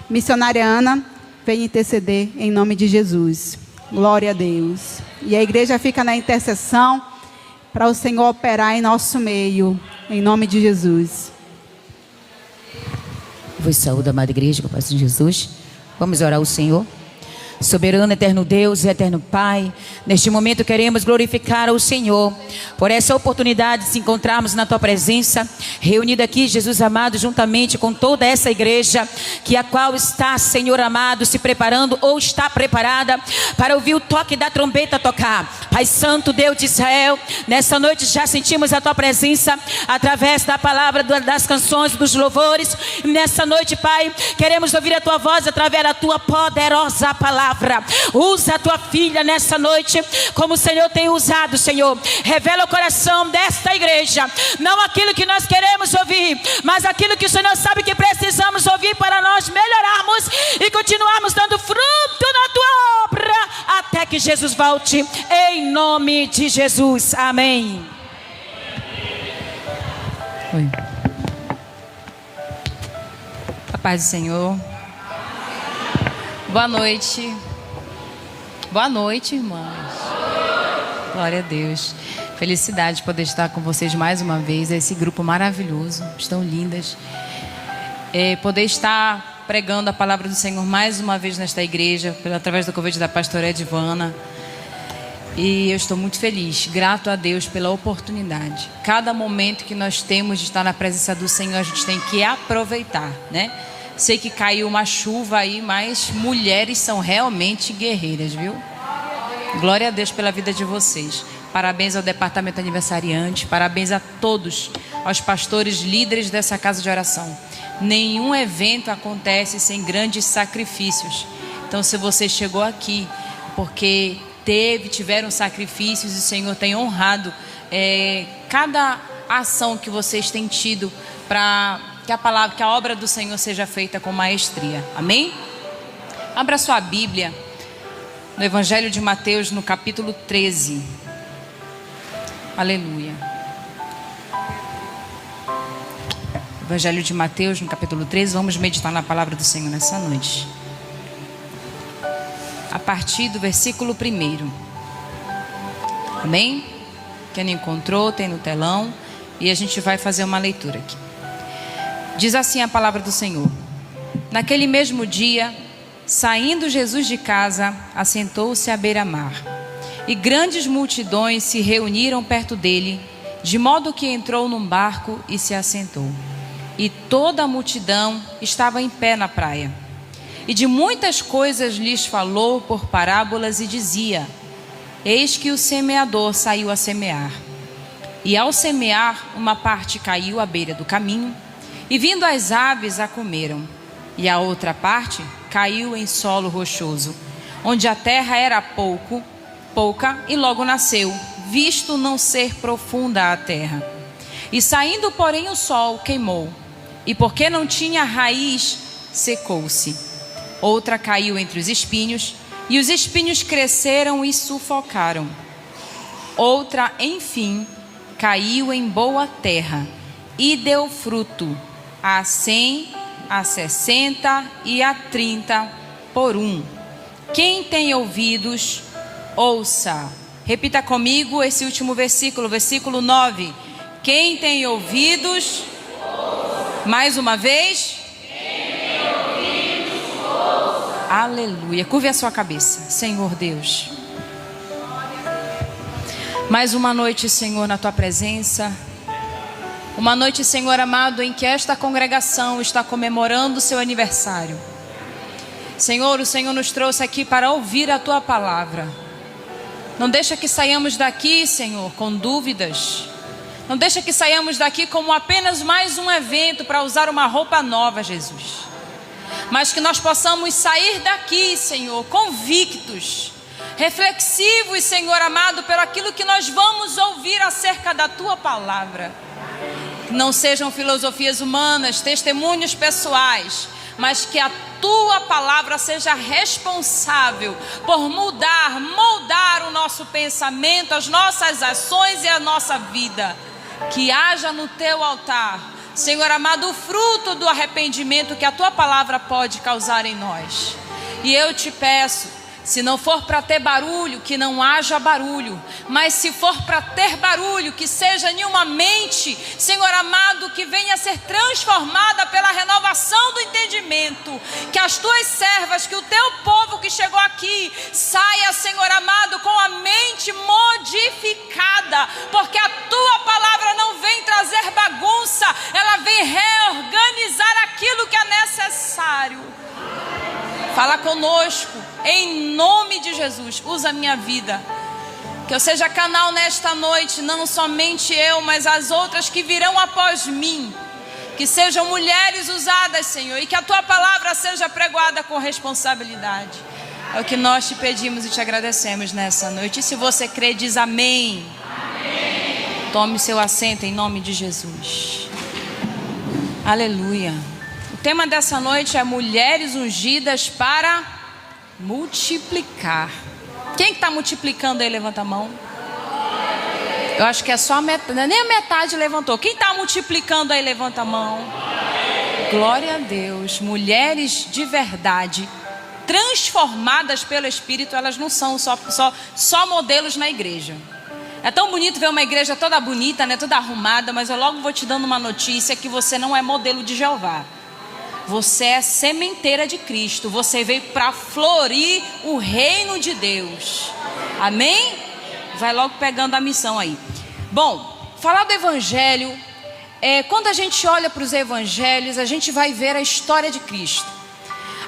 Missionária Ana, vem interceder em nome de Jesus. Glória a Deus. E a igreja fica na intercessão para o Senhor operar em nosso meio, em nome de Jesus. Vos saúdo, amada igreja, com a paz de Jesus. Vamos orar ao Senhor. Soberano, eterno Deus e eterno Pai, neste momento queremos glorificar ao Senhor por essa oportunidade de se encontrarmos na Tua presença, reunido aqui, Jesus amado, juntamente com toda essa igreja, que a qual está, Senhor amado, se preparando ou está preparada para ouvir o toque da trombeta tocar. Pai Santo, Deus de Israel, nessa noite já sentimos a Tua presença através da palavra, das canções, dos louvores. E nessa noite, Pai, queremos ouvir a Tua voz através da Tua poderosa palavra. Usa a Tua filha nessa noite como o Senhor tem usado, Senhor. Revela o coração desta igreja, não aquilo que nós queremos ouvir, mas aquilo que o Senhor sabe que precisamos ouvir para nós melhorarmos e continuarmos dando fruto na Tua obra até que Jesus volte, em nome de Jesus, amém. Oi. A paz do Senhor. Boa noite. Boa noite, irmãs. Glória a Deus. Felicidade de poder estar com vocês mais uma vez. Esse grupo maravilhoso. Estão lindas. Poder estar pregando a palavra do Senhor mais uma vez nesta igreja, através do convite da pastora Edvana. E eu estou muito feliz, grato a Deus pela oportunidade. Cada momento que nós temos de estar na presença do Senhor, a gente tem que aproveitar, né? Sei que caiu uma chuva aí, mas mulheres são realmente guerreiras, viu? Glória a Deus pela vida de vocês. Parabéns ao departamento aniversariante, parabéns a todos, aos pastores líderes dessa casa de oração. Nenhum evento acontece sem grandes sacrifícios. Então, se você chegou aqui porque tiveram sacrifícios e o Senhor tem honrado cada ação que vocês têm tido para que a obra do Senhor seja feita com maestria. Amém? Abra sua Bíblia no Evangelho de Mateus, no capítulo 13. Aleluia. Evangelho de Mateus, no capítulo 13. Vamos meditar na palavra do Senhor nessa noite. A partir do versículo 1. Amém? Quem não encontrou, tem no telão. E a gente vai fazer uma leitura aqui. Diz assim a palavra do Senhor. Naquele mesmo dia, saindo Jesus de casa, assentou-se à beira-mar. E grandes multidões se reuniram perto dele, de modo que entrou num barco e se assentou. E toda a multidão estava em pé na praia. E de muitas coisas lhes falou por parábolas e dizia: eis que o semeador saiu a semear. E ao semear, uma parte caiu à beira do caminho, e vindo as aves a comeram. E a outra parte caiu em solo rochoso, onde a terra era pouca, e logo nasceu, visto não ser profunda a terra. E saindo, porém, o sol queimou, e porque não tinha raiz, secou-se. Outra caiu entre os espinhos, e os espinhos cresceram e sufocaram. Outra, enfim, caiu em boa terra, e deu fruto, a 100, a 60 e a 30 por um. Quem tem ouvidos, ouça. Repita comigo esse último versículo, versículo 9. Quem tem ouvidos, ouça. Mais uma vez. Quem tem ouvidos, ouça. Aleluia. Curve a sua cabeça, Senhor Deus. Mais uma noite, Senhor, na Tua presença. Uma noite, Senhor amado, em que esta congregação está comemorando o seu aniversário. Senhor, o Senhor nos trouxe aqui para ouvir a Tua palavra. Não deixa que saiamos daqui, Senhor, com dúvidas. Não deixa que saiamos daqui como apenas mais um evento para usar uma roupa nova, Jesus. Mas que nós possamos sair daqui, Senhor, convictos, reflexivos, Senhor amado, pelo aquilo que nós vamos ouvir acerca da Tua palavra. Não sejam filosofias humanas, testemunhos pessoais, mas que a Tua palavra seja responsável por moldar o nosso pensamento, as nossas ações e a nossa vida. Que haja no Teu altar Senhor amado, o fruto do arrependimento que a tua palavra pode causar em nós. E eu te peço, se não for para ter barulho, que não haja barulho. Mas se for para ter barulho, que seja em uma mente, Senhor amado, que venha a ser transformada pela renovação do entendimento. Que as tuas servas, que o teu povo que chegou aqui, saia, Senhor amado, com a mente modificada. Porque a tua palavra não vem trazer bagunça, ela vem reorganizar aquilo que é necessário. Fala conosco, em nome de Jesus. Usa a minha vida, que eu seja canal nesta noite, não somente eu, mas as outras que virão após mim. Que sejam mulheres usadas, Senhor, e que a tua palavra seja pregoada com responsabilidade. É o que nós te pedimos e te agradecemos nessa noite. E se você crê, diz amém. Amém. Tome seu assento em nome de Jesus. Aleluia. O tema dessa noite é mulheres ungidas para multiplicar. Quem está multiplicando aí, levanta a mão. Eu acho que é só a metade, nem a metade levantou. Quem está multiplicando aí, levanta a mão. Glória a Deus. Mulheres de verdade, transformadas pelo Espírito, elas não são só modelos na igreja. É tão bonito ver uma igreja toda bonita, né, toda arrumada, mas eu logo vou te dando uma notícia que você não é modelo de Jeová. Você é sementeira de Cristo. Você veio para florir o reino de Deus. Amém? Vai logo pegando a missão aí. Bom, falar do evangelho, quando a gente olha para os evangelhos, a gente vai ver a história de Cristo.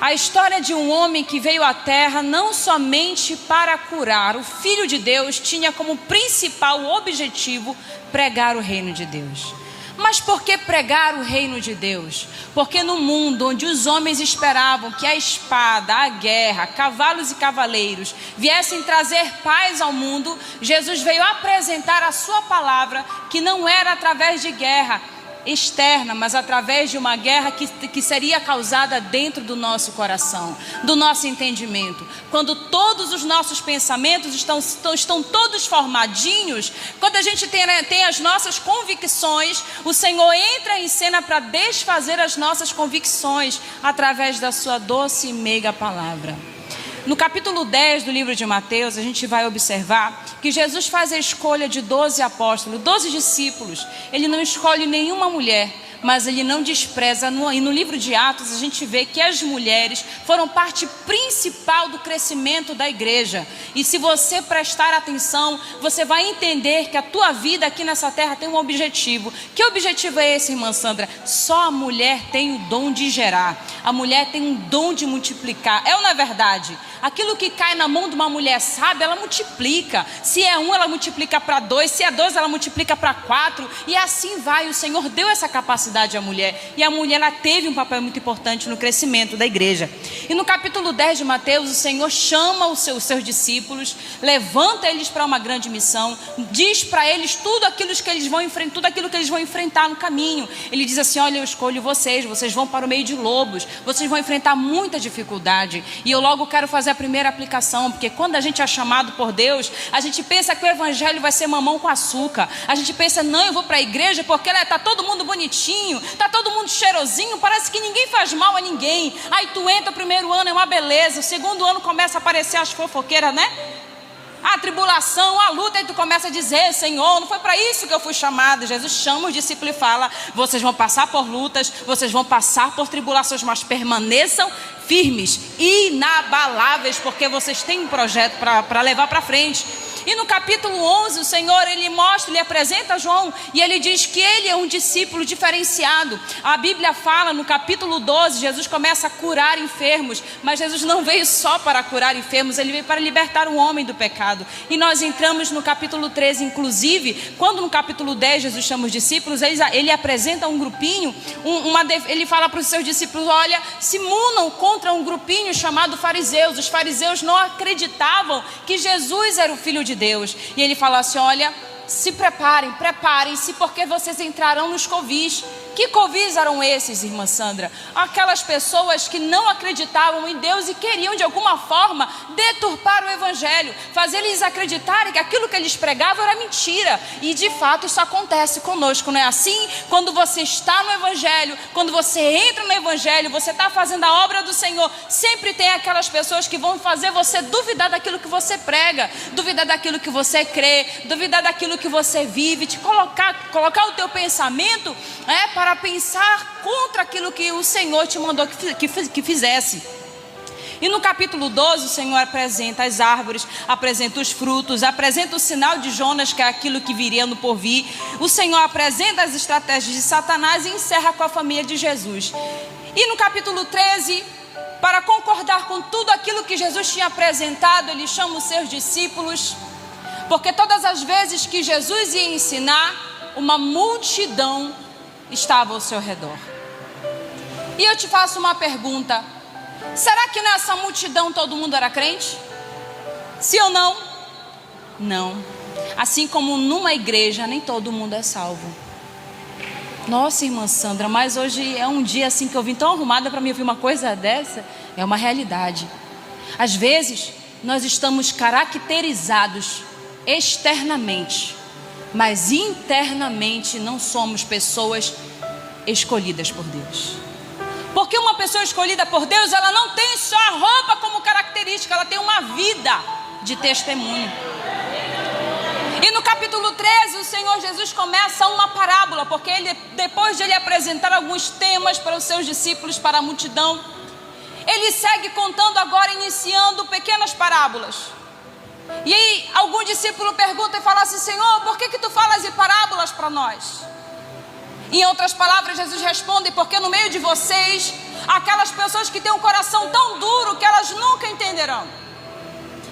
A história de um homem que veio à terra não somente para curar. O Filho de Deus tinha como principal objetivo pregar o reino de Deus. Mas por que pregar o reino de Deus? Porque no mundo onde os homens esperavam que a espada, a guerra, cavalos e cavaleiros viessem trazer paz ao mundo, Jesus veio apresentar a sua palavra, que não era através de guerra externa, mas através de uma guerra que seria causada dentro do nosso coração, do nosso entendimento. Quando todos os nossos pensamentos estão todos formadinhos, quando a gente tem as nossas convicções, o Senhor entra em cena para desfazer as nossas convicções através da sua doce e meiga palavra. No capítulo 10 do livro de Mateus, a gente vai observar que Jesus faz a escolha de 12 apóstolos, 12 discípulos. Ele não escolhe nenhuma mulher, mas ele não despreza. E no livro de Atos a gente vê que as mulheres foram parte principal do crescimento da igreja. E se você prestar atenção, você vai entender que a tua vida aqui nessa terra tem um objetivo. Que objetivo é esse, irmã Sandra? Só a mulher tem o dom de gerar. A mulher tem um dom de multiplicar. É ou não é verdade? Aquilo que cai na mão de uma mulher sábia, ela multiplica. Se é 1, ela multiplica para 2. Se é 2, ela multiplica para 4. E assim vai. O Senhor deu essa capacidade à mulher. E a mulher, ela teve um papel muito importante no crescimento da igreja. E no capítulo 10 de Mateus, o Senhor chama os seus discípulos, levanta eles para uma grande missão, diz para eles tudo aquilo que eles vão enfrentar no caminho. Ele diz assim: olha, eu escolho vocês vão para o meio de lobos, vocês vão enfrentar muita dificuldade. E eu logo quero fazer a primeira aplicação, porque quando a gente é chamado por Deus, a gente pensa que o evangelho vai ser mamão com açúcar. A gente pensa, não, eu vou para a igreja porque está todo mundo bonitinho, está todo mundo cheirosinho, parece que ninguém faz mal a ninguém. Aí tu entra, o primeiro ano é uma beleza, o segundo ano começa a aparecer as fofoqueiras, né? A tribulação, a luta, e tu começa a dizer: Senhor, não foi para isso que eu fui chamado. Jesus chama os discípulos e fala: vocês vão passar por lutas, vocês vão passar por tribulações, mas permaneçam firmes, inabaláveis, porque vocês têm um projeto para levar para frente. E no capítulo 11, o Senhor, ele apresenta João, e ele diz que ele é um discípulo diferenciado. A Bíblia fala, no capítulo 12, Jesus começa a curar enfermos, mas Jesus não veio só para curar enfermos, ele veio para libertar o homem do pecado. E nós entramos no capítulo 13, inclusive, quando no capítulo 10 Jesus chama os discípulos, ele apresenta um grupinho, ele fala para os seus discípulos: olha, se munam contra um grupinho chamado fariseus. Os fariseus não acreditavam que Jesus era o Filho de Deus. E ele fala assim: olha, se preparem-se, porque vocês entrarão nos covis. Que covis eram esses, irmã Sandra? Aquelas pessoas que não acreditavam em Deus e queriam de alguma forma deturpar o evangelho, fazer eles acreditarem que aquilo que eles pregavam era mentira. E de fato isso acontece conosco, não é assim? Quando você está no evangelho, quando você entra no evangelho, você está fazendo a obra do Senhor, sempre tem aquelas pessoas que vão fazer você duvidar daquilo que você prega, duvidar daquilo que você crê, duvidar daquilo que você vive, te colocar o teu pensamento para pensar contra aquilo que o Senhor te mandou que fizesse. E no capítulo 12 o Senhor apresenta as árvores, apresenta os frutos, apresenta o sinal de Jonas, que é aquilo que viria no porvir. O Senhor apresenta as estratégias de Satanás e encerra com a família de Jesus. E no capítulo 13, para concordar com tudo aquilo que Jesus tinha apresentado, ele chama os seus discípulos, porque todas as vezes que Jesus ia ensinar, uma multidão estava ao seu redor. E eu te faço uma pergunta: será que nessa multidão todo mundo era crente? Sim ou não? Não. Assim como numa igreja nem todo mundo é salvo. Nossa, irmã Sandra, mas hoje é um dia assim que eu vim tão arrumada para me ouvir uma coisa dessa. É uma realidade. Às vezes nós estamos caracterizados externamente, mas internamente não somos pessoas escolhidas por Deus. Porque uma pessoa escolhida por Deus, ela não tem só a roupa como característica, ela tem uma vida de testemunho. E no capítulo 13, o Senhor Jesus começa uma parábola, porque depois de ele apresentar alguns temas para os seus discípulos, para a multidão, ele segue contando agora, iniciando pequenas parábolas. E aí algum discípulo pergunta e fala assim: Senhor, por que tu falas em parábolas para nós? Em outras palavras, Jesus responde: porque no meio de vocês, aquelas pessoas que têm um coração tão duro que elas nunca entenderão.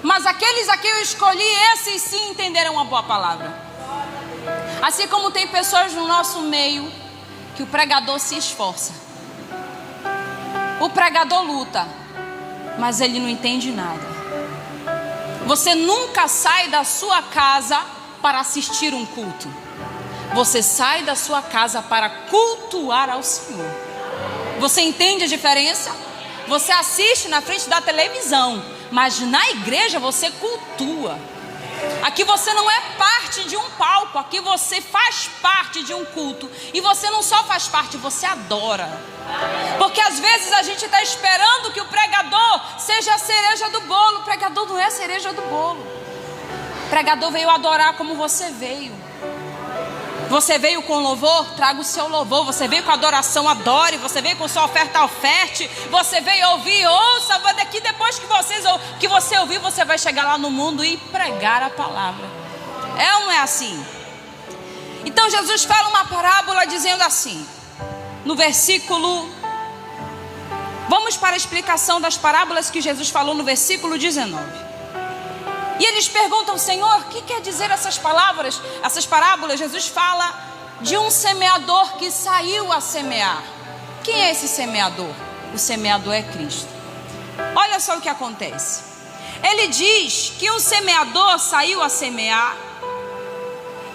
Mas aqueles a quem eu escolhi, esses sim entenderão a boa palavra. Assim como tem pessoas no nosso meio que o pregador se esforça, o pregador luta, mas ele não entende nada. Você nunca sai da sua casa para assistir um culto. Você sai da sua casa para cultuar ao Senhor. Você entende a diferença? Você assiste na frente da televisão, mas na igreja você cultua. Aqui você não é parte de um palco, aqui você faz parte de um culto. E você não só faz parte, você adora. Porque às vezes a gente está esperando que o pregador seja a cereja do bolo. O pregador não é a cereja do bolo. O pregador veio adorar como você veio. Você veio com louvor? Traga o seu louvor. Você veio com adoração? Adore. Você veio com sua oferta? Oferte. Você veio ouvir? Ouça. Daqui depois que você ouvir, você vai chegar lá no mundo e pregar a palavra. É ou não é assim? Então Jesus fala uma parábola dizendo assim, no versículo... Vamos para a explicação das parábolas que Jesus falou no versículo 19. E eles perguntam: Senhor, o que quer dizer essas palavras, essas parábolas? Jesus fala de um semeador que saiu a semear. Quem é esse semeador? O semeador é Cristo. Olha só o que acontece. Ele diz que um semeador saiu a semear.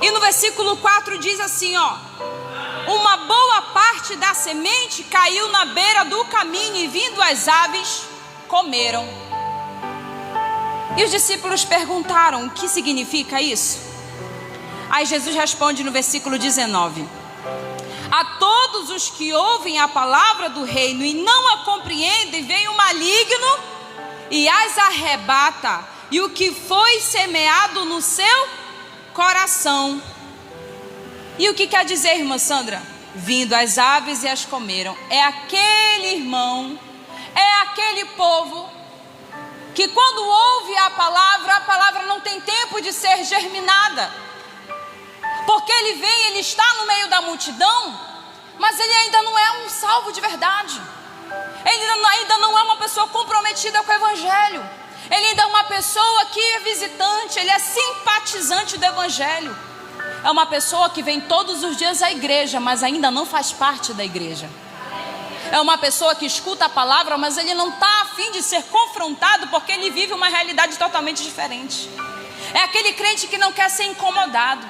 E no versículo 4 diz assim, uma boa parte da semente caiu na beira do caminho e vindo as aves, comeram. E os discípulos perguntaram: o que significa isso? Aí Jesus responde no versículo 19: a todos os que ouvem a palavra do reino e não a compreendem, vem o maligno e as arrebata, e o que foi semeado no seu coração. E o que quer dizer, irmã Sandra? Vindo as aves e as comeram. É aquele irmão, é aquele povo que quando ouve a palavra não tem tempo de ser germinada. Porque ele está no meio da multidão, mas ele ainda não é um salvo de verdade. Ele ainda não é uma pessoa comprometida com o evangelho. Ele ainda é uma pessoa que é visitante, ele é simpatizante do evangelho. É uma pessoa que vem todos os dias à igreja, mas ainda não faz parte da igreja. É uma pessoa que escuta a palavra, mas ele não está a fim de ser confrontado, porque ele vive uma realidade totalmente diferente. É aquele crente que não quer ser incomodado.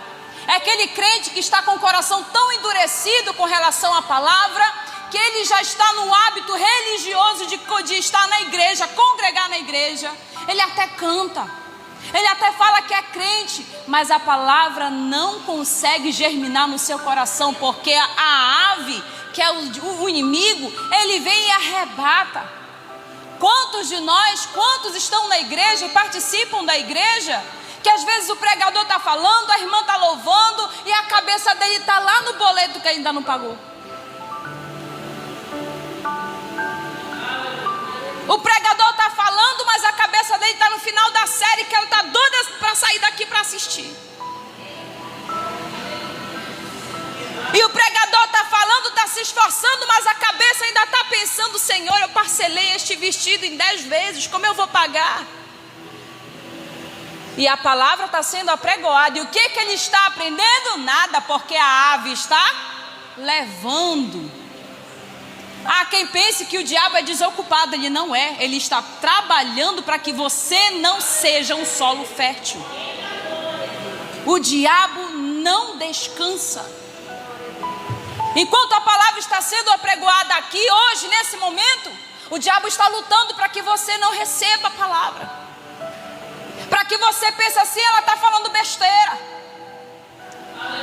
É aquele crente que está com o coração tão endurecido com relação à palavra, que ele já está no hábito religioso de estar na igreja, congregar na igreja. Ele até canta, ele até fala que é crente, mas a palavra não consegue germinar no seu coração, porque a ave, que é o inimigo, ele vem e arrebata. Quantos de nós, quantos estão na igreja e participam da igreja, que às vezes o pregador está falando, a irmã está louvando e a cabeça dele está lá no boleto que ainda não pagou. O pregador está falando, mas a cabeça dele está no final da série, que ela está doida para sair daqui para assistir. E o pregador está falando, está se esforçando, mas a cabeça ainda está pensando: Senhor, eu parcelei este vestido em 10 vezes, como eu vou pagar? E a palavra está sendo apregoada. E o que ele está aprendendo? Nada, porque a ave está levando. Há quem pense que o diabo é desocupado. Ele não é. Ele está trabalhando para que você não seja um solo fértil. O diabo não descansa. Enquanto a palavra está sendo apregoada aqui, hoje, nesse momento, o diabo está lutando para que você não receba a palavra. Para que você pense assim: ela está falando besteira.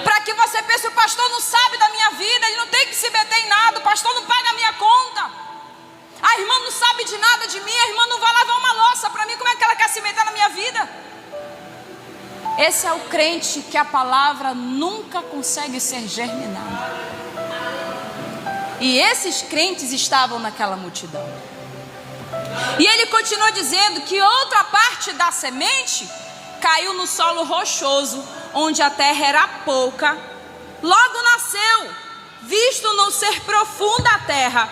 Para que você pense: o pastor não sabe da minha vida, ele não tem que se meter em nada, o pastor não paga a minha conta, a irmã não sabe de nada de mim, a irmã não vai lavar uma louça para mim, como é que ela quer se meter na minha vida? Esse é o crente que a palavra nunca consegue ser germinada. E esses crentes estavam naquela multidão. E ele continua dizendo que outra parte da semente caiu no solo rochoso, onde a terra era pouca. Logo nasceu, visto não ser profunda a terra.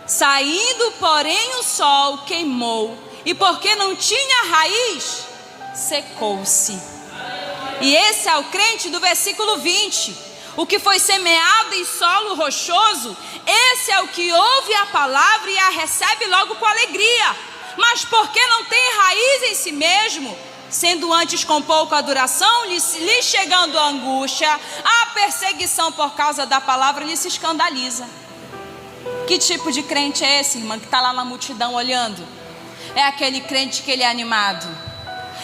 Saindo, porém, o sol queimou, e porque não tinha raiz, secou-se. E esse é o crente do versículo 20. O que foi semeado em solo rochoso, esse é o que ouve a palavra e a recebe logo com alegria. Mas porque não tem raiz em si mesmo, sendo antes com pouca duração, lhe chegando a angústia, a perseguição por causa da palavra, lhe se escandaliza. Que tipo de crente é esse, irmã, que está lá na multidão olhando? É aquele crente que ele é animado.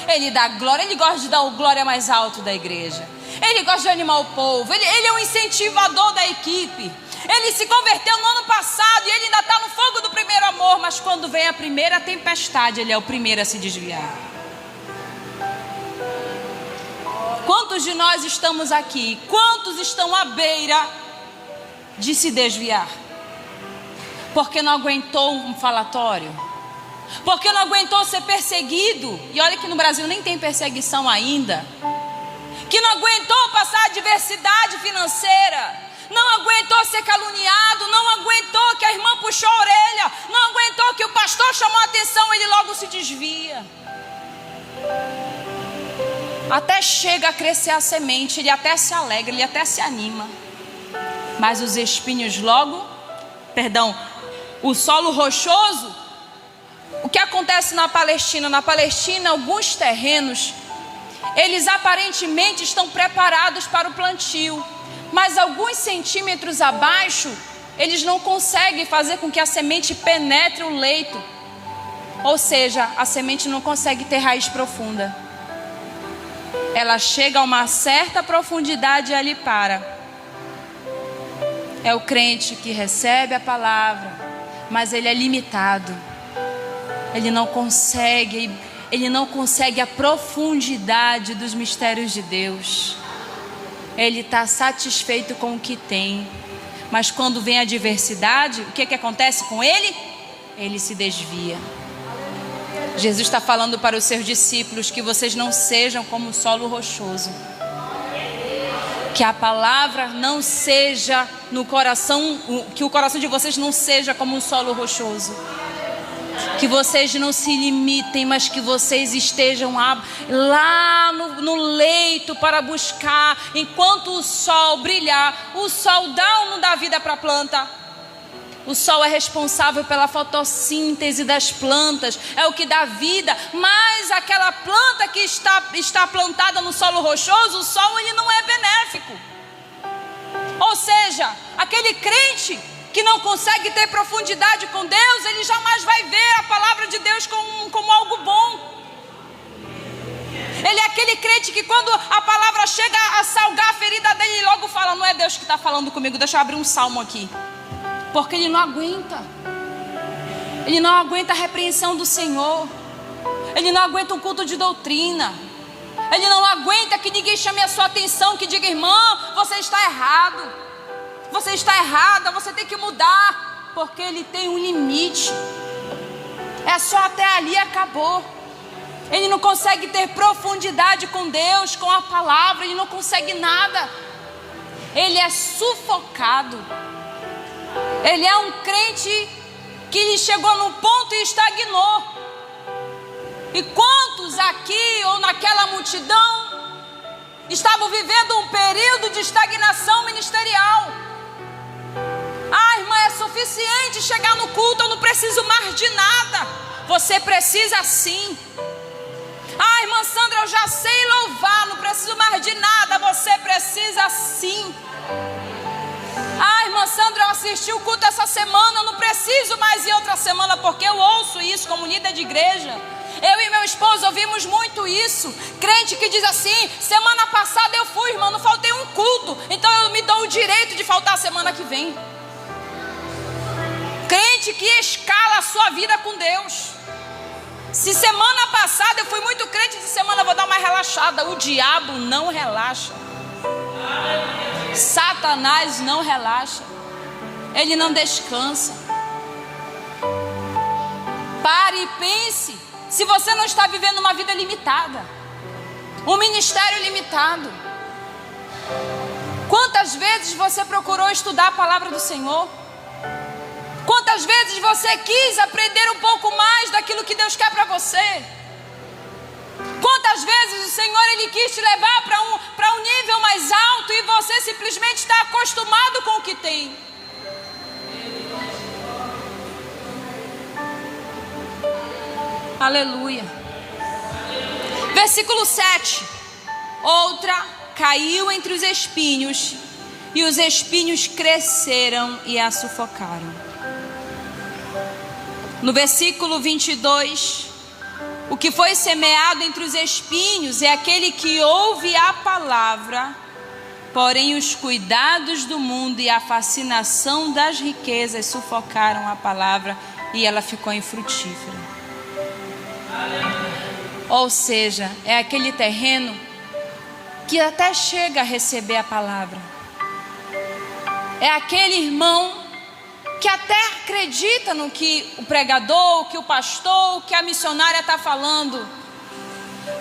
Ele dá glória, ele gosta de dar o glória mais alto da igreja. Ele gosta de animar o povo, ele é um incentivador da equipe. Ele se converteu no ano passado e ele ainda está no fogo do primeiro amor, mas quando vem a primeira tempestade, ele é o primeiro a se desviar. Quantos de nós estamos aqui? Quantos estão à beira de se desviar? Porque não aguentou um falatório? Porque não aguentou ser perseguido? E olha que no Brasil nem tem perseguição ainda. Que não aguentou passar adversidade financeira, não aguentou ser caluniado, não aguentou que a irmã puxou a orelha, não aguentou que o pastor chamou a atenção, ele logo se desvia. Até chega a crescer a semente, ele até se alegra, ele até se anima, mas os espinhos o solo rochoso. O que acontece na Palestina? Na Palestina, alguns terrenos, eles aparentemente estão preparados para o plantio, mas alguns centímetros abaixo, eles não conseguem fazer com que a semente penetre o leito. Ou seja, a semente não consegue ter raiz profunda. Ela chega a uma certa profundidade e ali para. É o crente que recebe a palavra, mas ele é limitado. Ele não consegue a profundidade dos mistérios de Deus. Ele está satisfeito com o que tem. Mas quando vem a adversidade, o que acontece com ele? Ele se desvia. Jesus está falando para os seus discípulos que vocês não sejam como o solo rochoso. Que a palavra não seja no coração, que o coração de vocês não seja como um solo rochoso. Que vocês não se limitem, mas que vocês estejam lá no leito para buscar. Enquanto o sol brilhar, o sol dá ou não dá vida para a planta? O sol é responsável pela fotossíntese das plantas, é o que dá vida, mas aquela planta que está plantada no solo rochoso, o sol ele não é benéfico. Ou seja, aquele crente que não consegue ter profundidade com Deus, ele jamais vai ver a palavra de Deus como algo bom. Ele é aquele crente que quando a palavra chega a salgar a ferida dele, ele logo fala: não é Deus que está falando comigo, deixa eu abrir um salmo aqui. Porque ele não aguenta. Ele não aguenta a repreensão do Senhor. Ele não aguenta um culto de doutrina. Ele não aguenta que ninguém chame a sua atenção, que diga: irmã, você está errado. Você está errada, você tem que mudar. Porque ele tem um limite. É só até ali e acabou. Ele não consegue ter profundidade com Deus, com a palavra. Ele não consegue nada. Ele é sufocado. Ele é um crente que ele chegou num ponto e estagnou. E quantos aqui ou naquela multidão estavam vivendo um período de estagnação ministerial? Ah, irmã, é suficiente chegar no culto, eu não preciso mais de nada. Você precisa sim. Ah, irmã Sandra, eu já sei louvar, não preciso mais de nada. Você precisa sim. Ah, irmã Sandra, eu assisti o culto essa semana, eu não preciso mais ir outra semana, porque eu ouço isso como líder de igreja. Eu e meu esposo ouvimos muito isso. Crente que diz assim: semana passada eu fui, irmã, não faltei um culto, então eu me dou o direito de faltar a semana que vem. Crente que escala a sua vida com Deus. Se semana passada eu fui muito crente, essa semana eu vou dar uma relaxada. O diabo não relaxa. Satanás não relaxa. Ele não descansa. Pare e pense. Se você não está vivendo uma vida limitada, um ministério limitado, quantas vezes você procurou estudar a palavra do Senhor? Quantas vezes você quis aprender um pouco mais daquilo que Deus quer para você? Quantas vezes o Senhor ele quis te levar para um nível mais alto e você simplesmente está acostumado com o que tem? Aleluia. Versículo 7. Outra caiu entre os espinhos, e os espinhos cresceram e a sufocaram. No versículo 22, o que foi semeado entre os espinhos é aquele que ouve a palavra, porém os cuidados do mundo e a fascinação das riquezas sufocaram a palavra e ela ficou infrutífera. Ou seja, é aquele terreno que até chega a receber a palavra. É aquele irmão que até acredita no que o pregador, o que o pastor, o que a missionária está falando,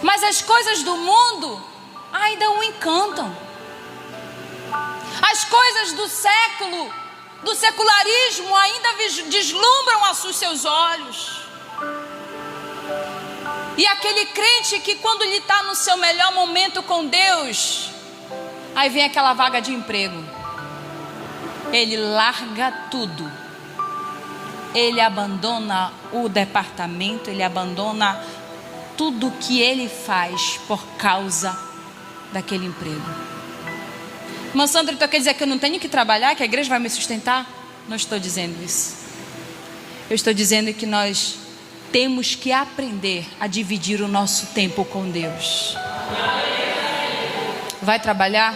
mas as coisas do mundo ainda o encantam. As coisas do século, do secularismo ainda deslumbram os seus olhos. E aquele crente que quando ele está no seu melhor momento com Deus, aí vem aquela vaga de emprego, ele larga tudo. Ele abandona o departamento, ele abandona tudo que ele faz por causa daquele emprego. Irmã Sandra, então quer dizer que eu não tenho que trabalhar, que a igreja vai me sustentar? Não estou dizendo isso. Eu estou dizendo que nós temos que aprender a dividir o nosso tempo com Deus. Vai trabalhar?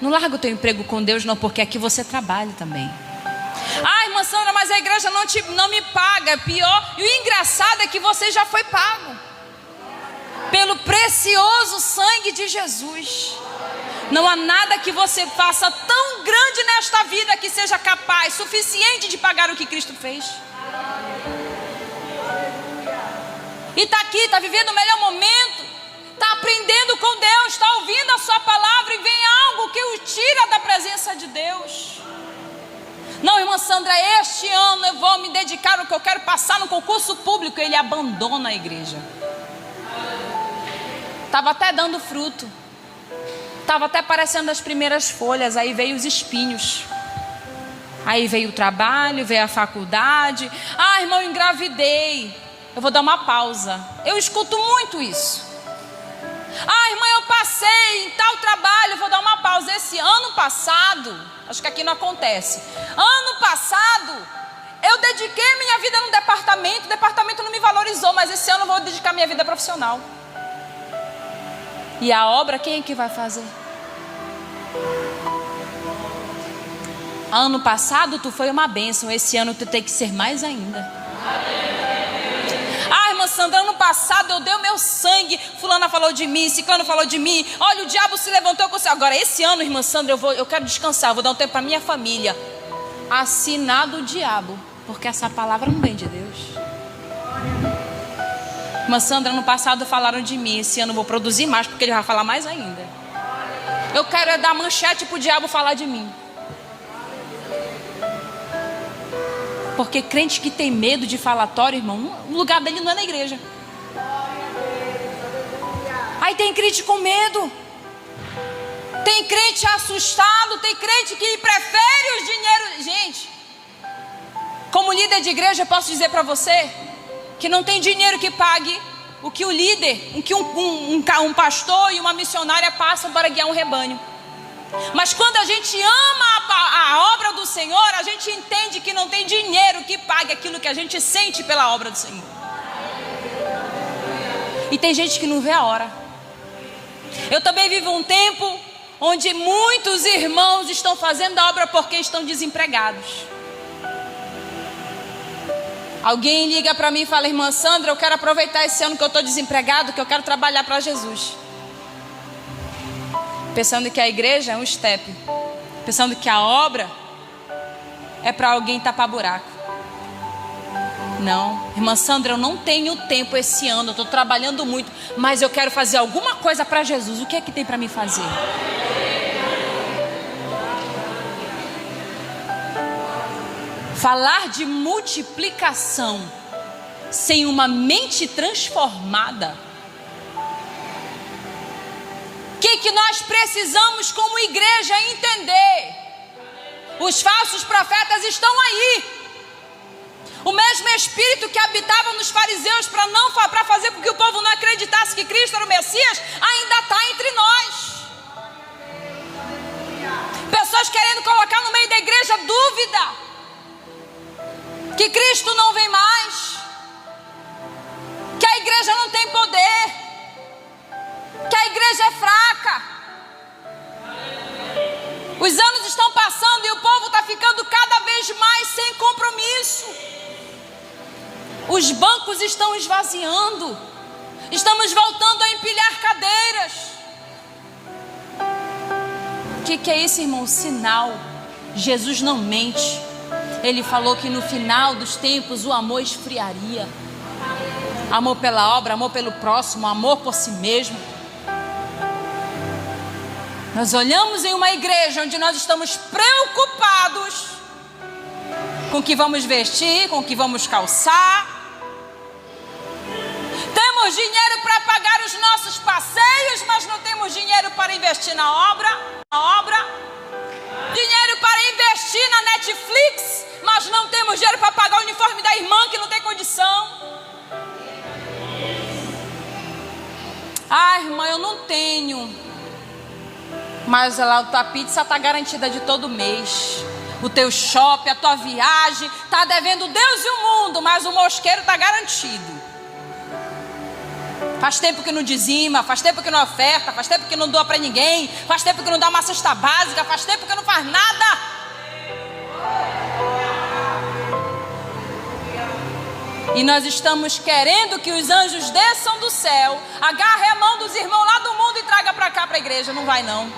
Não larga o teu emprego com Deus não, porque aqui você trabalha também. Ah, irmã Sandra, mas a igreja não me paga. Pior, e o engraçado é que você já foi pago pelo precioso sangue de Jesus. Não há nada que você faça tão grande nesta vida que seja capaz, suficiente de pagar o que Cristo fez. E está aqui, está vivendo o melhor momento, está aprendendo com Deus, está ouvindo a sua palavra e vem algo que o tira da presença de Deus. Não, irmã Sandra, este ano eu vou me dedicar ao que eu quero passar no concurso público. Ele abandona a igreja. Estava até dando fruto, estava até aparecendo as primeiras folhas, aí veio os espinhos. Aí veio o trabalho, veio a faculdade. Ah, irmão, eu engravidei. Eu vou dar uma pausa. Eu escuto muito isso. Ah, irmã, eu passei em tal trabalho, eu vou dar uma pausa. Esse ano passado, acho que aqui não acontece. Ano passado, eu dediquei minha vida no departamento. O departamento não me valorizou, mas esse ano eu vou dedicar minha vida profissional. E a obra, quem é que vai fazer? Ano passado tu foi uma bênção, esse ano tu tem que ser mais ainda. Ah, irmã Sandra, ano passado eu dei o meu sangue, fulana falou de mim, ciclano falou de mim, olha, o diabo se levantou com você. Agora esse ano, irmã Sandra, eu quero descansar, vou dar um tempo para minha família. Assinado o diabo, porque essa palavra não vem de Deus. Irmã Sandra, ano passado falaram de mim, esse ano eu vou produzir mais, porque ele vai falar mais ainda. Eu quero dar manchete pro diabo falar de mim. Porque crente que tem medo de falatório, irmão, o lugar dele não é na igreja. Aí tem crente com medo. Tem crente assustado. Tem crente que prefere os dinheiros. Gente, como líder de igreja, eu posso dizer para você que não tem dinheiro que pague o que o líder, o que um pastor e uma missionária passam para guiar um rebanho. Mas quando a gente ama a obra do Senhor, a gente entende que não tem dinheiro que pague aquilo que a gente sente pela obra do Senhor. E tem gente que não vê a hora. Eu também vivo um tempo onde muitos irmãos estão fazendo a obra porque estão desempregados. Alguém liga para mim e fala: irmã Sandra, eu quero aproveitar esse ano que eu estou desempregado, que eu quero trabalhar para Jesus. Pensando que a igreja é um step. Pensando que a obra é para alguém tapar buraco. Não, irmã Sandra, eu não tenho tempo esse ano, eu estou trabalhando muito, mas eu quero fazer alguma coisa para Jesus. O que é que tem para mim fazer? Falar de multiplicação sem uma mente transformada. O que nós precisamos como igreja entender? Os falsos profetas estão aí. O mesmo espírito que habitava nos fariseus para fazer com que o povo não acreditasse que Cristo era o Messias, ainda está entre nós. Pessoas querendo colocar no meio da igreja dúvida que Cristo não vem mais, que a igreja não tem poder, que a igreja é fraca. Os anos estão passando e o povo está ficando cada vez mais sem compromisso. Os bancos estão esvaziando. Estamos voltando a empilhar cadeiras. O que é isso, irmão? Sinal. Jesus não mente. Ele falou que no final dos tempos o amor esfriaria. Amor pela obra, amor pelo próximo, amor por si mesmo. Nós olhamos em uma igreja onde nós estamos preocupados com o que vamos vestir, com o que vamos calçar. Temos dinheiro para pagar os nossos passeios, mas não temos dinheiro para investir na obra. Dinheiro para investir na Netflix, mas não temos dinheiro para pagar o uniforme da irmã que não tem condição. Ah, irmã, eu não tenho. Mas lá a tua pizza está garantida de todo mês. O teu shopping, a tua viagem, está devendo Deus e o mundo, mas o mosqueiro está garantido. Faz tempo que não dizima, faz tempo que não oferta, faz tempo que não doa para ninguém, faz tempo que não dá uma cesta básica, faz tempo que não faz nada. E nós estamos querendo que os anjos desçam do céu, agarrem a mão dos irmãos lá do mundo e tragam para cá, para a igreja. Não vai não.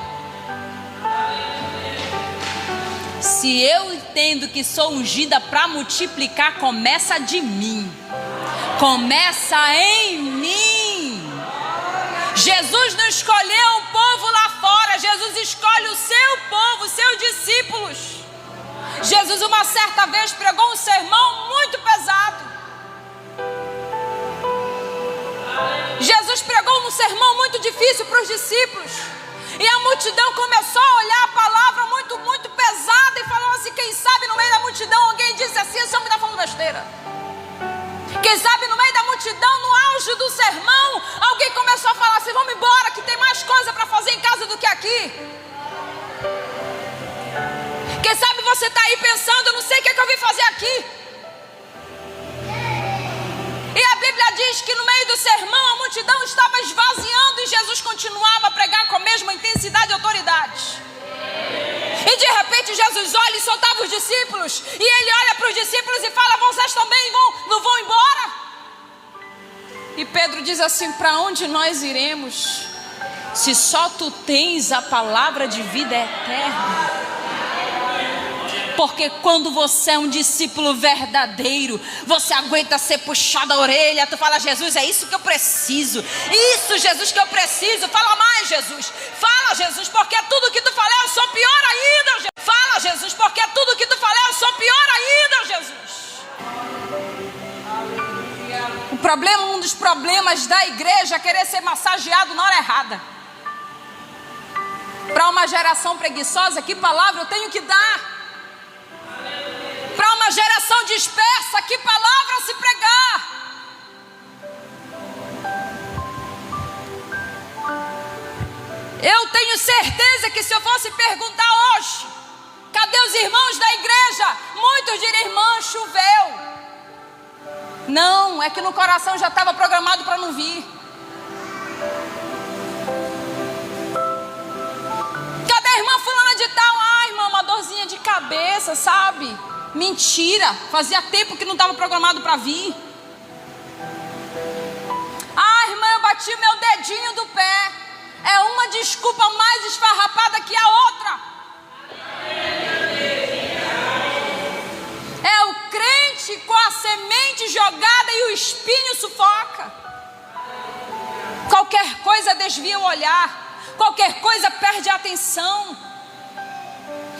Se eu entendo que sou ungida para multiplicar, começa de mim. Começa em mim. Jesus não escolheu um povo lá fora. Jesus escolhe o seu povo, os seus discípulos. Jesus uma certa vez pregou um sermão muito pesado. Jesus pregou um sermão muito difícil para os discípulos. E a multidão começou a olhar a palavra muito pesada e falou assim: quem sabe no meio multidão alguém disse assim: esse homem está falando besteira. Quem sabe no meio da multidão, no auge do sermão, alguém começou a falar assim: vamos embora, que tem mais coisa para fazer em casa do que aqui. Quem sabe você está aí pensando: eu não sei o que é que eu vim fazer aqui. E a Bíblia diz que no meio do sermão a multidão estava esvaziando e Jesus continuava a pregar com a mesma intensidade e autoridade. E de repente Jesus olha e soltava os discípulos. E ele olha para os discípulos e fala: vocês também não vão embora? E Pedro diz assim: para onde nós iremos, se só tu tens a palavra de vida eterna? Porque quando você é um discípulo verdadeiro, você aguenta ser puxado a orelha. Tu fala: Jesus, é isso que eu preciso. Isso, Jesus, que eu preciso. Fala mais, Jesus. Fala, Jesus, porque tudo que tu falar eu sou pior ainda, Jesus. Fala, Jesus, porque tudo que tu falar eu sou pior ainda, Jesus. O problema, um dos problemas da igreja é querer ser massageado na hora errada. Para uma geração preguiçosa, que palavra eu tenho que dar? Para uma geração dispersa, que palavra se pregar? Eu tenho certeza que se eu fosse perguntar hoje: cadê os irmãos da igreja? Muitos diriam: irmã, choveu. Não, é que no coração já estava programado para não vir. Cadê a irmã fulana de tal? Ah, irmã, uma dorzinha de cabeça, sabe? Mentira, fazia tempo que não estava programado para vir. Ah, irmã, eu bati o meu dedinho do pé. É uma desculpa mais esfarrapada que a outra. É o crente com a semente jogada e o espinho sufoca. Qualquer coisa desvia o olhar, qualquer coisa perde a atenção.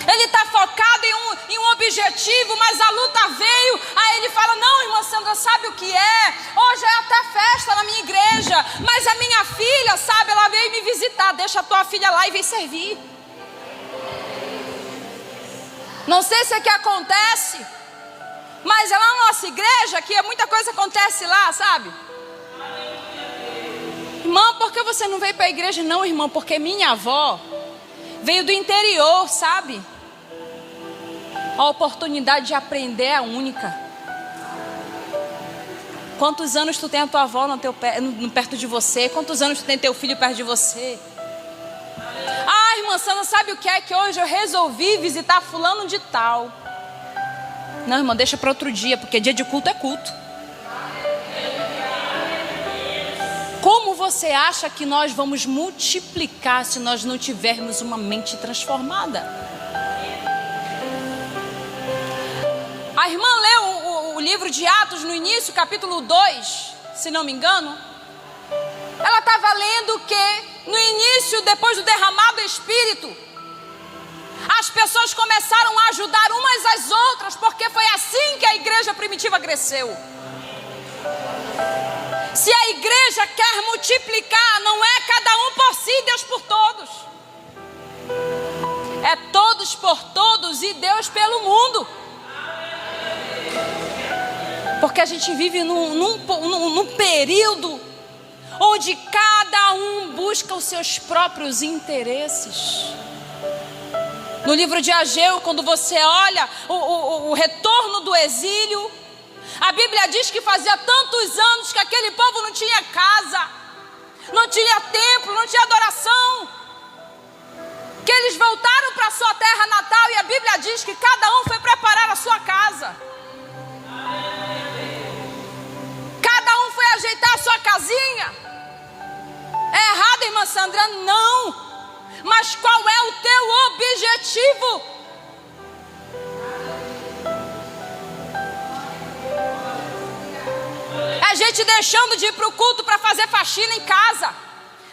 Ele está focado em um objetivo, mas a luta veio. Aí ele fala: não, irmã Sandra, sabe o que é? Hoje é até festa na minha igreja, mas a minha filha, sabe, ela veio me visitar. Deixa a tua filha lá e vem servir. Não sei se é que acontece, mas é lá na nossa igreja que muita coisa acontece lá, sabe? Irmã, por que você não veio para a igreja? Não, irmã, porque minha avó veio do interior, sabe? A oportunidade de aprender é única. Quantos anos tu tem a tua avó perto de você? Quantos anos tu tem teu filho perto de você? Ah, irmã Sandra, sabe o que é? Que hoje eu resolvi visitar fulano de tal. Não, irmã, deixa para outro dia, porque dia de culto é culto. Como você acha que nós vamos multiplicar se nós não tivermos uma mente transformada? A irmã leu o livro de Atos no início, capítulo 2, se não me engano. Ela estava lendo que no início, depois do derramado Espírito, as pessoas começaram a ajudar umas às outras, porque foi assim que a igreja primitiva cresceu. Se a igreja quer multiplicar, não é cada um por si, Deus por todos. É todos por todos e Deus pelo mundo. Porque a gente vive num período onde cada um busca os seus próprios interesses. No livro de Ageu, quando você olha o retorno do exílio, a Bíblia diz que fazia tantos anos que aquele povo não tinha casa, não tinha templo, não tinha adoração, que eles voltaram para a sua terra natal e a Bíblia diz que cada um foi preparar a sua casa. Cada um foi ajeitar a sua casinha. É errado, irmã Sandra? Não. Mas qual é o teu objetivo? A gente deixando de ir para o culto para fazer faxina em casa.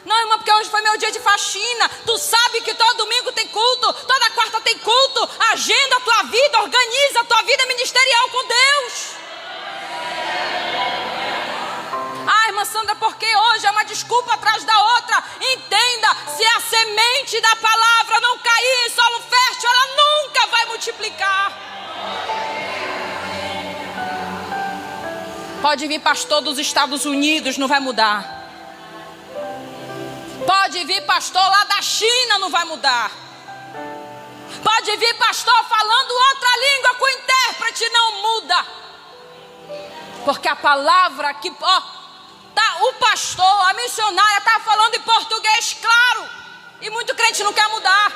Não, irmã, porque hoje foi meu dia de faxina. Tu sabe que todo domingo tem culto, toda quarta tem culto. Agenda a tua vida, organiza a tua vida ministerial com Deus. Ah, irmã Sandra, porque hoje é uma desculpa atrás da outra. Entenda, se a semente da palavra não cair em solo fértil, ela nunca vai multiplicar. Pode vir pastor dos Estados Unidos, não vai mudar. Pode vir pastor lá da China, não vai mudar. Pode vir pastor falando outra língua com intérprete, não muda. Porque a palavra que o pastor, a missionária está falando em português claro. E muito crente não quer mudar.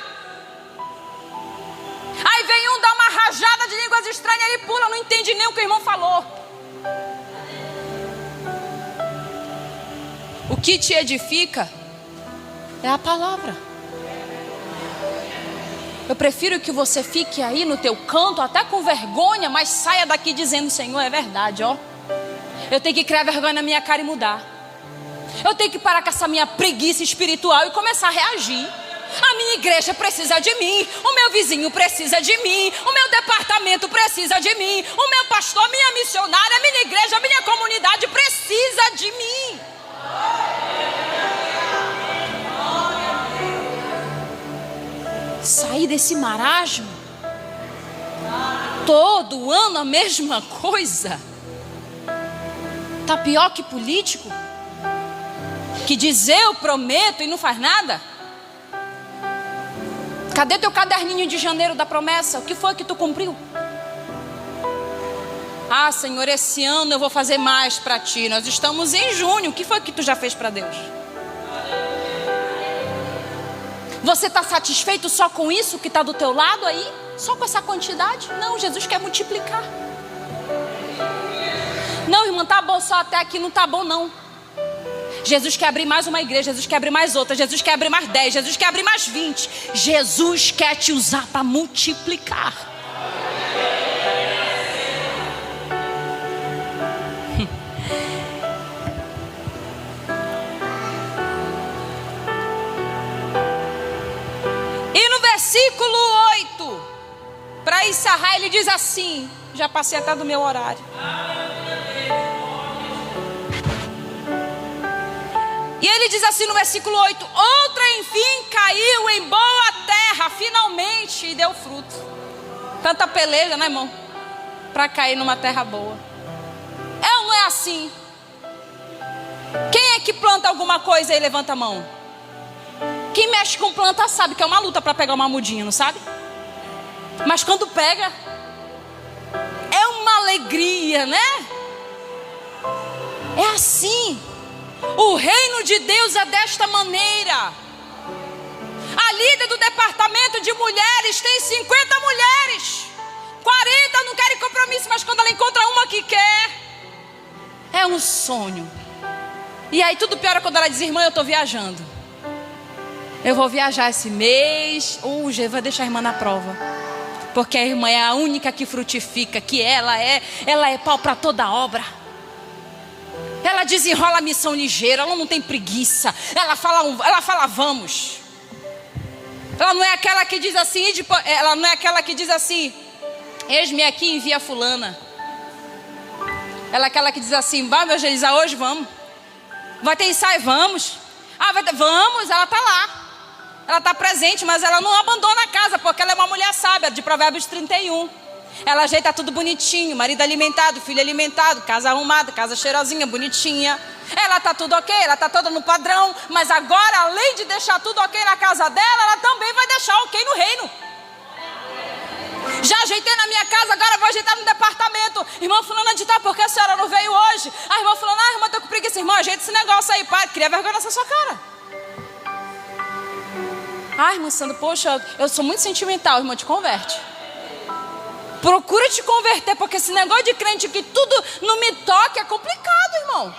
Aí vem um dar uma rajada de línguas estranhas, ele pula, não entende nem o que o irmão falou. O que te edifica é a palavra. Eu prefiro que você fique aí no teu canto, até com vergonha, mas saia daqui dizendo: Senhor, é verdade, ó. Eu tenho que criar vergonha na minha cara e mudar. Eu tenho que parar com essa minha preguiça espiritual e começar a reagir. A minha igreja precisa de mim, o meu vizinho precisa de mim, o meu departamento precisa de mim, o meu pastor, a minha missionária, a minha igreja, a minha comunidade precisa de mim. Sair desse marasmo. Todo ano a mesma coisa. Tá pior que político que diz eu prometo e não faz nada. Cadê teu caderninho de janeiro da promessa? O que foi que tu cumpriu? Ah, Senhor, esse ano eu vou fazer mais para ti. Nós estamos em junho. O que foi que tu já fez para Deus? Você está satisfeito só com isso que está do teu lado aí? Só com essa quantidade? Não, Jesus quer multiplicar. Não, irmã, tá bom só até aqui, não tá bom não. Jesus quer abrir mais uma igreja, Jesus quer abrir mais outra, Jesus quer abrir mais 10, Jesus quer abrir mais 20. Jesus quer te usar para multiplicar. E no versículo 8, para encerrar, ele diz assim: já passei até do meu horário. E ele diz assim no versículo 8: outra enfim caiu em boa terra, finalmente, e deu fruto. Tanta peleja, né, irmão? Para cair numa terra boa. É ou não é assim? Quem é que planta alguma coisa e levanta a mão? Quem mexe com planta sabe que é uma luta para pegar uma mudinha, não sabe? Mas quando pega, é uma alegria, né? É assim. O reino de Deus é desta maneira. A líder do departamento de mulheres tem 50 mulheres. 40 não querem compromisso, mas quando ela encontra uma que quer, é um sonho. E aí tudo piora quando ela diz: irmã, eu estou viajando. Eu vou viajar esse mês. Já vai deixar a irmã na prova. Porque a irmã é a única que frutifica, que ela é pau para toda obra. Ela desenrola a missão ligeira, ela não tem preguiça. Ela fala vamos. Ela não é aquela que diz assim, eis-me aqui, envia fulana. Ela é aquela que diz assim: vai, meu Geisa, hoje vamos. Vai ter ensaio, vamos. Vamos, ela está lá. Ela está presente, mas ela não abandona a casa, porque ela é uma mulher sábia, de Provérbios 31. Ela ajeita tudo bonitinho, marido alimentado, filho alimentado, casa arrumada, casa cheirosinha, bonitinha. Ela está tudo ok, ela está toda no padrão. Mas agora, além de deixar tudo ok na casa dela, ela também vai deixar ok no reino. Já ajeitei na minha casa, agora vou ajeitar no departamento. Irmã fulana de tal, por que a senhora não veio hoje? A irmã fulana: irmã, tô com preguiça. Irmã, ajeita esse negócio aí, pai, cria vergonha nessa sua cara. Irmã Sandra, poxa, eu sou muito sentimental. Irmã, te converte. Procura te converter, porque esse negócio de crente que tudo não me toca é complicado, irmão.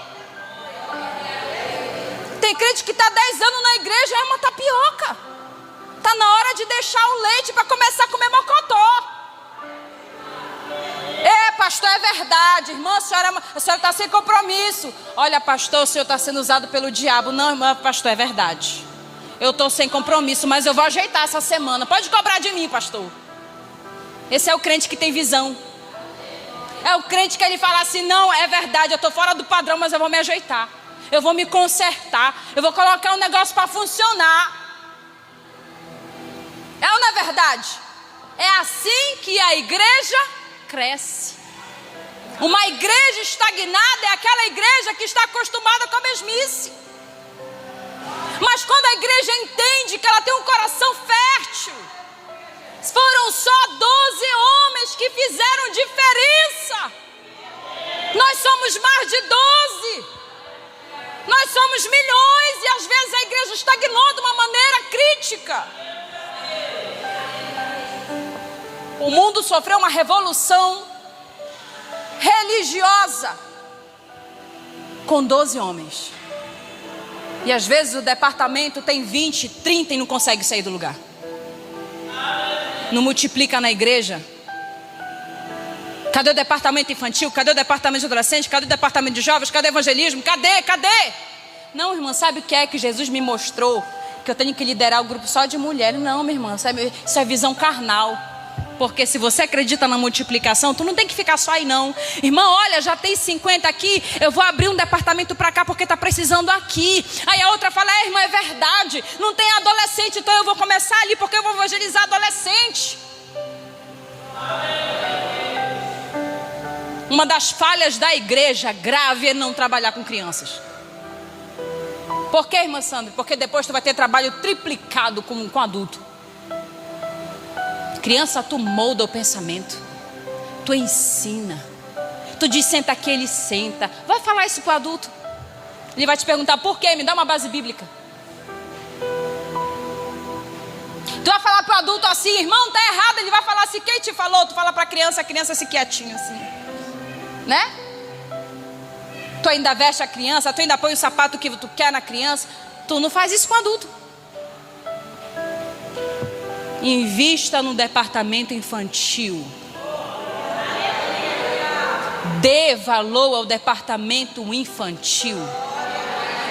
Tem crente que está 10 anos na igreja, é uma tapioca. Está na hora de deixar o leite para começar a comer mocotó. Pastor, é verdade. Irmã, a senhora está sem compromisso. Olha, pastor, o senhor está sendo usado pelo diabo. Não, irmã, pastor, é verdade. Eu estou sem compromisso, mas eu vou ajeitar essa semana. Pode cobrar de mim, pastor. Esse é o crente que tem visão. É o crente que ele fala assim: não, é verdade, eu estou fora do padrão, mas eu vou me ajeitar. Eu vou me consertar. Eu vou colocar um negócio para funcionar. É ou não é verdade? É assim que a igreja cresce. Uma igreja estagnada é aquela igreja que está acostumada com a mesmice. Mas quando a igreja entende que ela tem um coração fértil, foram só 12 homens que fizeram diferença. Nós somos mais de 12. Nós somos milhões e às vezes a igreja estagnou de uma maneira crítica. O mundo sofreu uma revolução religiosa com 12 homens. E às vezes o departamento tem 20, 30 e não consegue sair do lugar. Não multiplica na igreja. Cadê o departamento infantil? Cadê o departamento de adolescente? Cadê o departamento de jovens? Cadê o evangelismo? Cadê? Não, irmã, sabe o que é que Jesus me mostrou? Que eu tenho que liderar o grupo só de mulheres. Não, minha irmã, sabe? Isso é visão carnal. Porque se você acredita na multiplicação, tu não tem que ficar só aí não. Irmã, olha, já tem 50 aqui, eu vou abrir um departamento para cá porque está precisando aqui. Aí a outra fala, irmã, é verdade, não tem adolescente, então eu vou começar ali porque eu vou evangelizar adolescente. Uma das falhas da igreja grave é não trabalhar com crianças. Por quê, irmã Sandra? Porque depois tu vai ter trabalho triplicado com adulto. Criança, tu molda o pensamento, tu ensina, tu diz senta aqui, ele senta. Vai falar isso para o adulto, ele vai te perguntar por quê, me dá uma base bíblica. Tu vai falar para o adulto assim, irmão, tá errado, ele vai falar assim, quem te falou? Tu fala para a criança se quietinho assim, né? Tu ainda veste a criança, tu ainda põe o sapato que tu quer na criança. Tu não faz isso com o adulto. Invista no departamento infantil. Dê valor ao departamento infantil.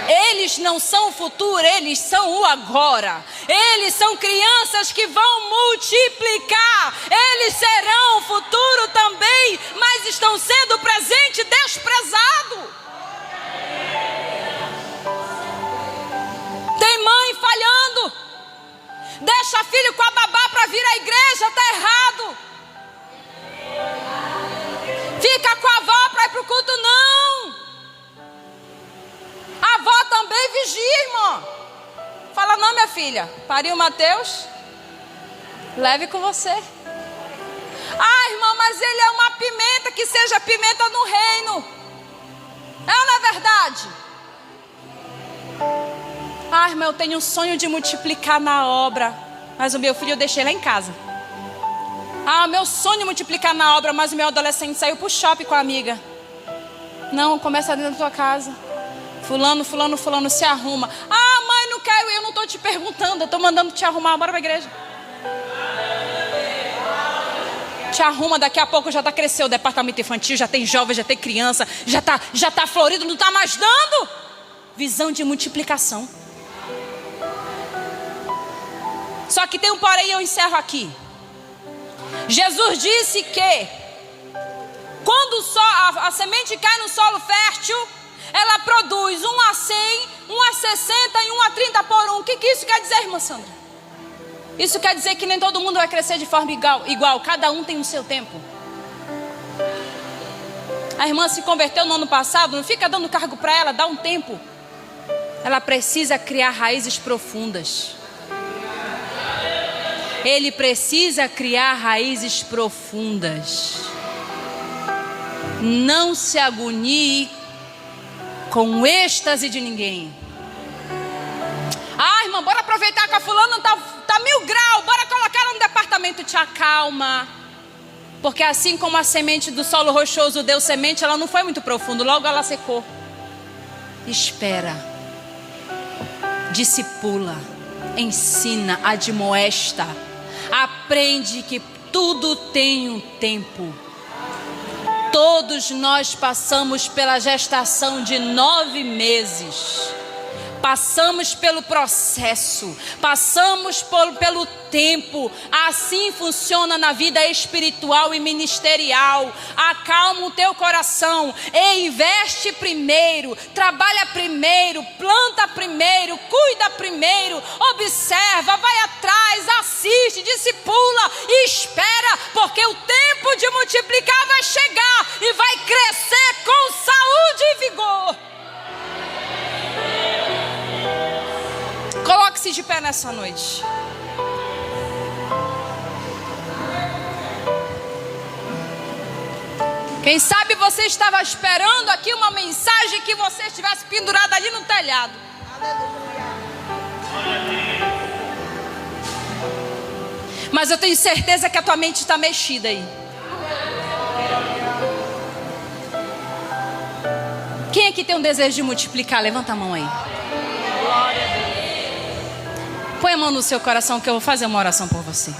Eles não são o futuro, eles são o agora. Eles são crianças que vão multiplicar. Eles serão o futuro também, mas estão sendo presente desprezado. Tem mãe falhando. Deixa filho com a babá para vir à igreja, está errado. Fica com a avó para ir para o culto, não. A avó também vigia, irmã. Fala, não, minha filha, pariu o Mateus, leve com você. Ah, irmã, mas ele é uma pimenta, que seja pimenta no reino. Não é verdade? Ah, irmã, eu tenho um sonho de multiplicar na obra, mas o meu filho eu deixei lá em casa. Ah, meu sonho de multiplicar na obra, mas o meu adolescente saiu pro shopping com a amiga. Não, começa dentro da tua casa. Fulano se arruma. Ah, mãe, não quero, eu não estou te perguntando, eu estou mandando te arrumar, bora pra igreja. Te arruma, daqui a pouco já está crescendo o departamento infantil, já tem jovem, já tem criança, já tá florido, não está mais dando. Visão de multiplicação. Só que tem um porém, eu encerro aqui. Jesus disse que quando a semente cai no solo fértil, ela produz 1 a 100, 1 a 60 e 1 a 30 por 1. O que isso quer dizer, irmã Sandra? Isso quer dizer que nem todo mundo vai crescer de forma igual. Cada um tem o seu tempo. A irmã se converteu no ano passado, não fica dando cargo para ela, dá um tempo. Ela precisa criar raízes profundas. Ele precisa criar raízes profundas. Não se agonie com o êxtase de ninguém. Ah, irmã, bora aproveitar que a fulana tá 1000 graus, bora colocar ela no departamento. Te acalma. Porque assim como a semente do solo rochoso deu semente, ela não foi muito profunda, logo ela secou. Espera. Discipula. Ensina, admoesta. Aprende que tudo tem um tempo. Todos nós passamos pela gestação de 9 meses. Passamos pelo processo, passamos pelo tempo. Assim funciona na vida espiritual e ministerial. Acalma o teu coração e investe primeiro, trabalha primeiro, planta primeiro, cuida primeiro, observa, vai atrás, assiste, discipula e espera, porque o tempo tempo de multiplicar vai chegar e vai crescer com saúde e vigor. Coloque-se de pé nessa noite. Quem sabe você estava esperando aqui uma mensagem que você estivesse pendurado ali no telhado. Mas eu tenho certeza que a tua mente está mexida aí. Quem aqui tem um desejo de multiplicar? Levanta a mão aí. Põe a mão no seu coração que eu vou fazer uma oração por você.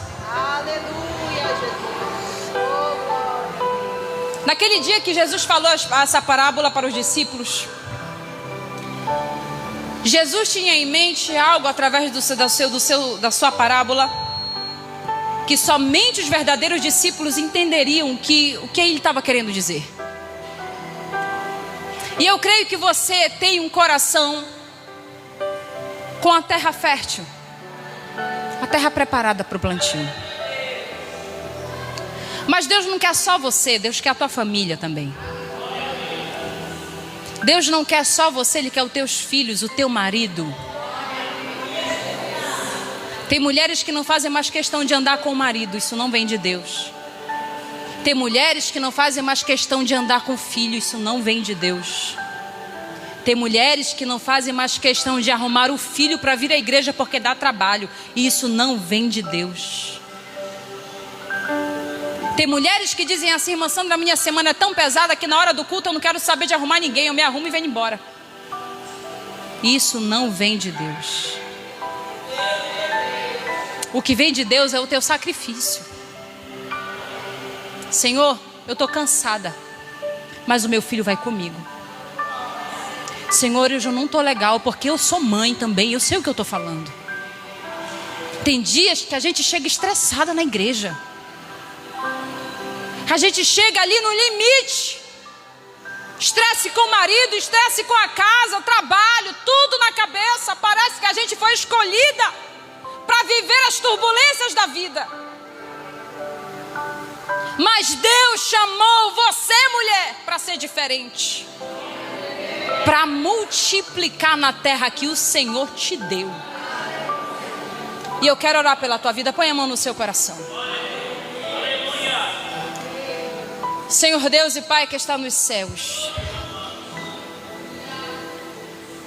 Naquele dia que Jesus falou essa parábola para os discípulos, Jesus tinha em mente algo através da sua parábola, que somente os verdadeiros discípulos entenderiam o que ele estava querendo dizer. E eu creio que você tem um coração com a terra fértil, a terra preparada para o plantio. Mas Deus não quer só você, Deus quer a tua família também. Deus não quer só você, Ele quer os teus filhos, o teu marido. Tem mulheres que não fazem mais questão de andar com o marido, isso não vem de Deus. Tem mulheres que não fazem mais questão de andar com o filho, isso não vem de Deus. Tem mulheres que não fazem mais questão de arrumar o filho para vir à igreja porque dá trabalho, e isso não vem de Deus. Tem mulheres que dizem assim: irmã Sandra, a minha semana é tão pesada que na hora do culto eu não quero saber de arrumar ninguém, eu me arrumo e venho embora. Isso não vem de Deus. O que vem de Deus é o teu sacrifício. Senhor, eu estou cansada, mas o meu filho vai comigo. Senhor, eu já não estou legal porque eu sou mãe também, eu sei o que eu estou falando. Tem dias que a gente chega estressada na igreja. A gente chega ali no limite. Estresse com o marido, estresse com a casa, trabalho, tudo na cabeça. Parece que a gente foi escolhida para viver as turbulências da vida. Mas Deus chamou você, mulher, para ser diferente, para multiplicar na terra que o Senhor te deu. E eu quero orar pela tua vida. Põe a mão no seu coração. Senhor Deus e Pai que está nos céus,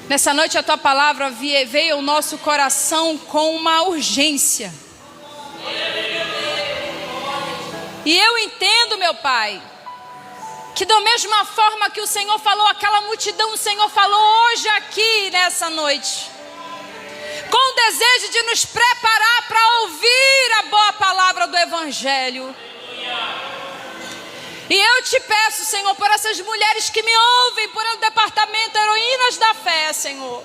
nessa noite a tua palavra veio ao nosso coração com uma urgência. E eu entendo, meu Pai, que da mesma forma que o Senhor falou àquela multidão, o Senhor falou hoje aqui nessa noite, com o desejo de nos preparar para ouvir a boa palavra do Evangelho. E eu te peço, Senhor, por essas mulheres que me ouvem, por o departamento Heroínas da Fé, Senhor,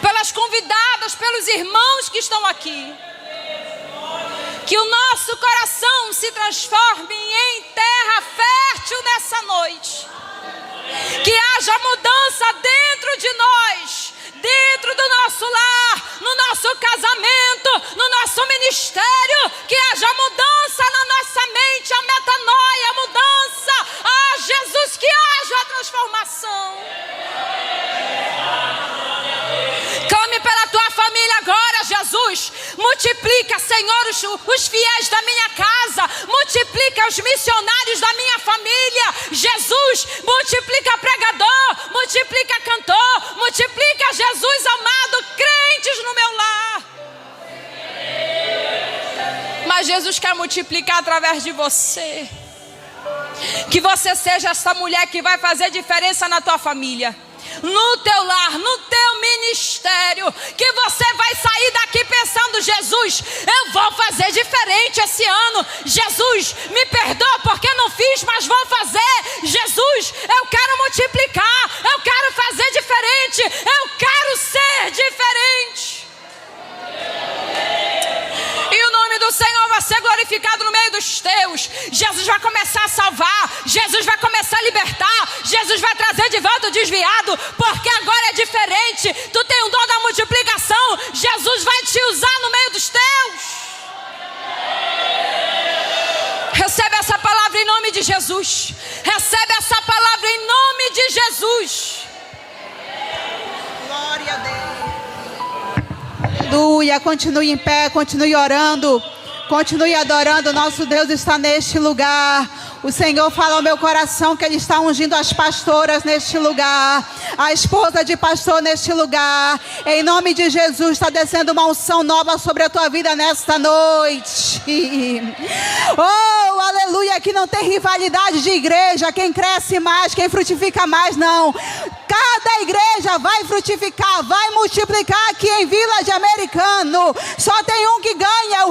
pelas convidadas, pelos irmãos que estão aqui, que o nosso coração se transforme em terra fértil nessa noite, que haja mudança dentro de nós, dentro do nosso lar, no nosso casamento, no nosso ministério, que haja mudança na nossa mente, a metanoia, a mudança. Ah, Jesus, que haja a transformação. Clame pela tua família agora, Jesus. Multiplica, Senhor, os fiéis da minha casa. Multiplica os missionários da minha família. Jesus, multiplica pregador, multiplica cantor, multiplica, Jesus amado, crentes no meu lar. Mas Jesus quer multiplicar através de você. Que você seja essa mulher que vai fazer diferença na tua família, no teu lar, no teu ministério. Que você vai sair daqui pensando: Jesus, eu vou fazer diferente esse ano. Jesus, me perdoa porque não fiz, mas vou fazer. Jesus, eu quero multiplicar, eu quero fazer diferente, eu quero ser diferente. E o nome do Senhor vai ser glorificado no meio dos teus. Jesus vai começar a salvar, Jesus vai começar a libertar, Jesus vai trazer de volta o desviado, porque agora é diferente. Tu tem o dom da multiplicação, Jesus vai te usar no meio dos teus. de Jesus. Recebe essa palavra em nome de Jesus. Glória a Deus. Aleluia. Continue em pé, continue orando, continue adorando. Nosso Deus está neste lugar. O Senhor fala ao meu coração que Ele está ungindo as pastoras neste lugar, a esposa de pastor neste lugar. Em nome de Jesus, está descendo uma unção nova sobre a tua vida nesta noite. Oh, aleluia, que não tem rivalidade de igreja, quem cresce mais, quem frutifica mais, não. Cada igreja vai frutificar, vai multiplicar aqui em Village Americano. Só tem um que ganha,